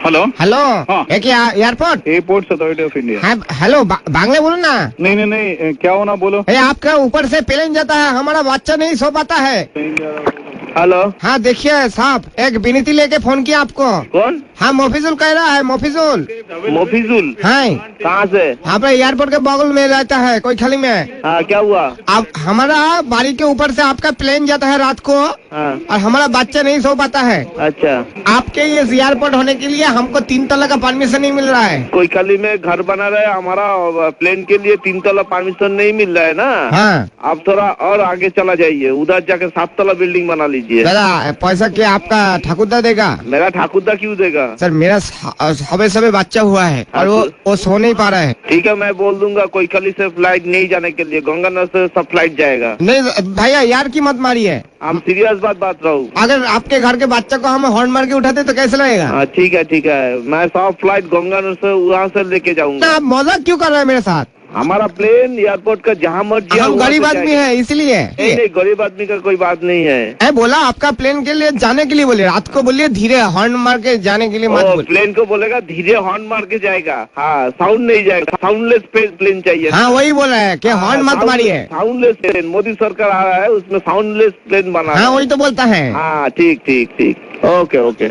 Hello hello हाँ। ये क्या airport? Airport authority of India. हाँ हेलो, बांग्ला बोलो ना। नहीं नहीं नहीं, क्या होना बोलो। ये आपका ऊपर से प्लेन जाता है, हमारा बच्चा नहीं सो पाता है। हेलो, हाँ देखिए साहब, एक विनती लेके फोन किया आपको। कौन? हाँ मोफिजुल कह रहा है, मोफिजुल। मोफिजुल? हाँ कहाँ से? आपका एयरपोर्ट के बगल में रहता है कोई खाली में। हाँ, क्या हुआ? अब हमारा बारी के ऊपर से आपका प्लेन जाता है रात को, हाँ, और हमारा बच्चा नहीं सो पाता है। अच्छा। आपके ये एयरपोर्ट होने के लिए हमको 3 तला का परमिशन नहीं मिल रहा है। कोई खाली में घर बना रहा है, हमारा प्लेन के लिए 3 तला परमिशन नहीं मिल रहा है ना। हाँ आप थोड़ा और आगे चला जाइए, उधर जाके 7 तला बिल्डिंग बना लीजिए। दादा पैसा क्या आपका ठाकुरदा देगा? मेरा ठाकुरदा क्यों देगा? सर मेरा सबे सबे बच्चा हुआ है और वो सो नहीं पा रहा है। ठीक है, मैं बोल दूंगा कोई खाली से फ्लाइट नहीं जाने के लिए, गंगानगर से सब फ्लाइट जाएगा। नहीं भैया यार की मत मारिए, हम सीरियस बात रहा हूँ। अगर आपके घर के बच्चा को हम हॉर्न मार के उठाते तो कैसे लगेगा? हाँ ठीक है, मैं सब फ्लाइट गंगानगर से वहाँ से लेके ना जाऊंगा। आप मजाक क्यों कर रहे हैं मेरे साथ? हमारा प्लेन एयरपोर्ट का जहाँ मर्जी हम गरीब आदमी है इसलिए। नहीं, गरीब आदमी का कोई बात नहीं है। मैं बोला आपका प्लेन के लिए जाने के लिए बोले, रात को बोलिए धीरे हॉर्न मार के जाने के लिए मत बोलिए। प्लेन को बोलेगा धीरे हॉर्न मार के जाएगा। हाँ, साउंड नहीं जाएगा, साउंडलेस प्लेन चाहिए। हाँ वही बोला है कि हॉर्न मत मारिए। साउंडलेस प्लेन मोदी सरकार आ रहा है, उसमें साउंडलेस प्लेन बना हाँ है। वही तो बोलता है। हाँ ठीक, ओके।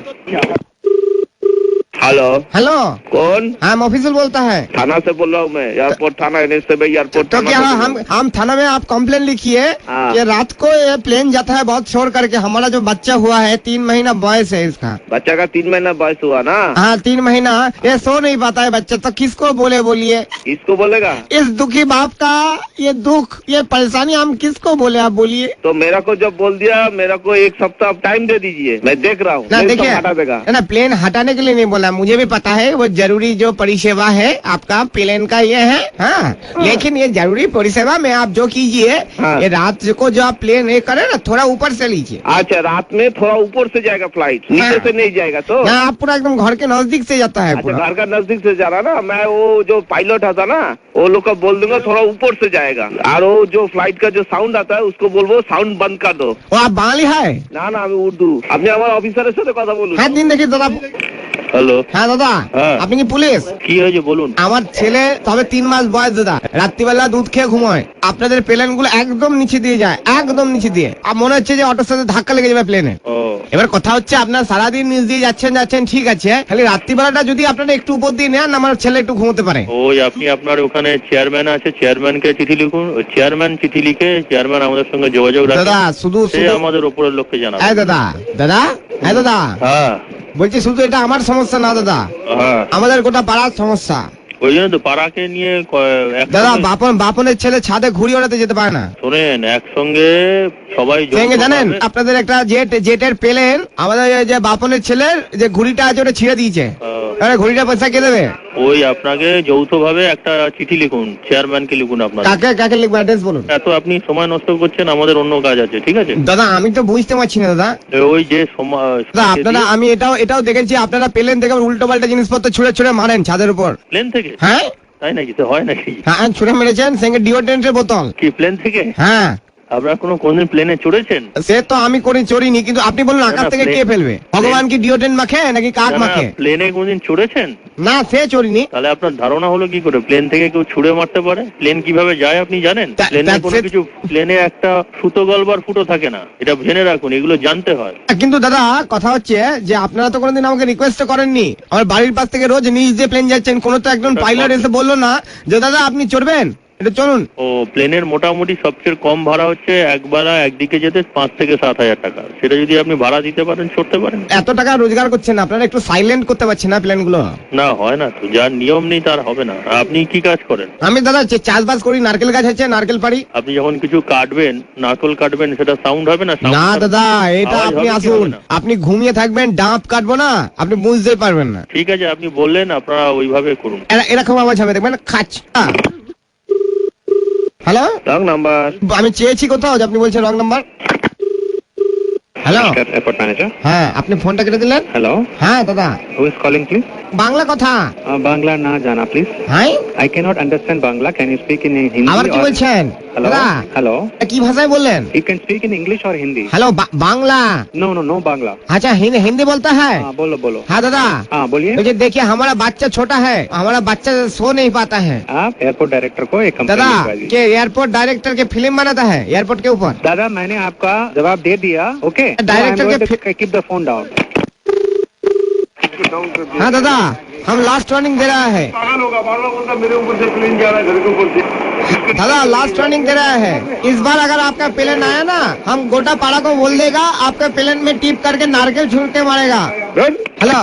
हेलो, हेलो कौन? हाँ मोफिजुल बोलता है। थाना से बोल रहा हूँ मैं, एयरपोर्ट थाना एयरपोर्ट। तो क्या हम थाना में आप कंप्लेन लिखिए हाँ। कि रात को ये प्लेन जाता है बहुत शोर करके, हमारा जो बच्चा हुआ है 3 महीना बॉयस है इसका। बच्चा का 3 महीना बयस हुआ ना? हाँ 3 महीना, ये सो नहीं पाता है बच्चा, तो किसको बोलिए? किसको बोलेगा? इस दुखी बाप का ये दुख, ये परेशानी हम किसको बोले, आप बोलिए। तो मेरा को जब बोल दिया, मेरा को 1 सप्ताह टाइम दे दीजिए, मैं देख रहा हूँ। ना प्लेन देखिए सब हटा देगा ना, प्लेन हटाने के लिए नहीं बोला, मुझे भी पता है वो जरूरी जो परिसेवा है आपका प्लेन का ये है। हाँ लेकिन ये जरूरी परिसेवा में आप जो कीजिए, हाँ। ये रात को जो आप प्लेन ये करे ना, थोड़ा ऊपर से लीजिए। अच्छा, रात में थोड़ा ऊपर से जाएगा फ्लाइट, नीचे हाँ। से नहीं जाएगा तो? ना आप पूरा एकदम घर के नजदीक से जाता है अच्छा, पूरा। घर का नजदीक से जा रहा ना। मैं वो जो पायलट आता ना, वो लोग को बोल दूंगा थोड़ा ऊपर से जाएगा, और वो जो फ्लाइट का जो साउंड आता है उसको बोलबो साउंड बंद कर दो। वो आप बांग्ली है? ना আমি উর্দু। আপনি আমার অফিসারের সাথে কথা বলুন। হ্যাঁ দিন দেখি দাদা। হ্যালো, হ্যাঁ দাদা হ্যাঁ। আপনি কি পুলিশ? কি হয়েছে বলুন। আমার ছেলে তবে 3 মাস বয়স দাদা, রাত্রিবেলা দুধ খেয়ে ঘুমোয়, আপনাদের প্লেন গুলো একদম নিচে দিয়ে যায়, একদম নিচে দিয়ে, আর মনে হচ্ছে যে অটোর সাথে ধাক্কা লেগে যাবে প্লেনে। ও, এবার কথা হচ্ছে আপনার সারাদিন নিচ দিয়ে যাচ্ছেন ঠিক আছে, খালি রাত্রিবেলাটা যদি আপনারা একটু উপর দিয়ে নেন, আমার ছেলে একটু ঘুমোতে পারে। ওই আপনি আপনার ওখানে চেয়ারম্যান আছে, চেয়ারম্যানকে চিঠি লিখুন, ওই চেয়ারম্যান চিঠি লিখে চেয়ারম্যান আমাদের সঙ্গে যোগাযোগ রাখে, দাদা শুধু সে আমাদের উপরের লোককে জানাবে। হ্যাঁ দাদা হ্যাঁ দাদা হ্যাঁ বলছি শুধু এটা আমার সমস্যা না দাদা, হ্যাঁ, আমাদের গোটা পাড়ার সমস্যা। ওই জন্য তো পাড়াকে নিয়ে দাদা বাপনের ছেলে ছাদে ঘুড়ি ওড়াতে যেতে পারে না। শোনেন, একসঙ্গে সবাই জানেন আপনাদের একটা জেটের প্লেন, আমাদের যে বাপনের ছেলের যে ঘুড়িটা আছে ওটা ছিঁড়ে দিয়েছে, ঘুড়িটা পয়সা কে দেবে? ওই আপনাকে যৌথ ভাবে একটা চিঠি লিখুন, চেয়ারম্যানকে লিখুন। আপনার কাকে লিখবো, অ্যাড্রেস বলুন। এত আপনি সময় নষ্ট করছেন, আমাদের অন্য কাজ আছে, ঠিক আছে? দাদা আমি তো বুঝতে পারছি না দাদা। ওই যে সময় দাদা আপনারা, আমি এটাও দেখেছি আপনারা প্লেন থেকে উল্টো পাল্টা জিনিসপত্র ছুঁড়ে মারেন ছাদের উপর। প্লেন থেকে? হ্যাঁ তাই নাকি? তো হয় নাকি? হ্যাঁ ছুঁড়ে মেরেছেন, সঙ্গে ডিওড্রেন্টের বোতল। কি প্লেন থেকে? হ্যাঁ আপনারা কোনদিন প্লেনে চড়েছেন? সে তো আমি চড়িনি, কিন্তু আপনি বলুন আকাশ থেকে কে ফেলবে? ভগবান কি ডিওড্রেন্ট মাখে নাকি কাক মাখে? প্লেনে কোনদিন চড়েছেন? না সে চড়িনি। তাহলে আপনার ধারণা হলো কি করে প্লেন থেকে কেউ ছুড়ে মারতে পারে? প্লেন কিভাবে যায় আপনি জানেন? প্লেনে কোনো কিছু, প্লেনে একটা সুতো গলবার ফুটো থাকে না, এটা জেনে রাখুন, এগুলো জানতে হয়। কিন্তু দাদা কথা হচ্ছে যে আপনারা তো কোনোদিন আমাকে রিকোয়েস্ট করেননি, আমার বাড়ির পাশ থেকে রোজ নিচ দিয়ে প্লেন যাচ্ছেন, কোনো তো একজন পাইলট এসে বললো না যে দাদা আপনি চড়বেন, এটা চলুন। ও, প্লেনের মোটামুটি সবচেয়ে কম ভাড়া হচ্ছে একদিকে যেতে 5 থেকে 7,000 টাকা। সেটা যদি আপনি ভাড়া দিতে পারেন, চড়তে পারেন। এত টাকা রোজগার করছেন আপনারা, একটু সাইলেন্ট করতে পারছেন না প্লেন গুলো? না হয় না তো, যার নিয়ম নেই তার হবে না। আপনি কি কাজ করেন? আমি দাদা চাষবাস করি, নারকেল গাছ আছে, নারকেল পাড়ি। আপনি যখন কিছু কাটবেন, নারকেল কাটবেন, সেটা সাউন্ড হবে না? না দাদা এটা আওয়াজ আপনি হবে কি আসুন, হবে না? আপনি ঘুমিয়ে থাকবেন, ডাব কাটবো না, আপনি বুঝতেই পারবেন না। ঠিক আছে, আপনি বললেন, আপনারা ওইভাবে করুন। এরকম আওয়াজ হবে, দেখবেন খাচ। Hello, wrong number. আমি চেয়েছি কোথাও যে আপনি বলছেন wrong number. Hello airport manager. হ্যাঁ আপনি ফোনটা কেটে দিলেন। হ্যালো, হ্যাঁ দাদা। Who is calling please? Bangla কথা। বাংলা না জানা প্লিজ। হ্যাঁ I cannot understand Bangla. Can you speak in Hindi? আবার কি বলছেন? Hello. দাদা Hello. কি ভাষায় বললেন? You can speak in English or Hindi. Hello Bangla? No Bangla. अच्छा हिंदी बोलता है? हाँ बोलो. हाँ दादा हाँ बोलिए. मुझे देखिए हमारा बच्चा छोटा है, हमारा बच्चा सो नहीं पाता है। आप एयरपोर्ट डायरेक्टर को एक कंप्लेंट दादा लिखवा दीजिए. के एयरपोर्ट डायरेक्टर के फिल्म बनाता है एयरपोर्ट के ऊपर। दादा मैंने आपका जवाब दे दिया. ओके. डायरेक्टर के कीप द फोन डाउन. हाँ दादा हम लास्ट वार्निंग दे रहा है। पागल होगा बोलता मेरे ऊपर से प्लेन जा रहा है घर के ऊपर से। दादा लास्ट वार्निंग दे रहा है, इस बार अगर आपका प्लेन आया ना हम गोटा पाड़ा को बोल देगा आपके प्लेन में टिप करके नारकेल छूट के मारेगा। हेलो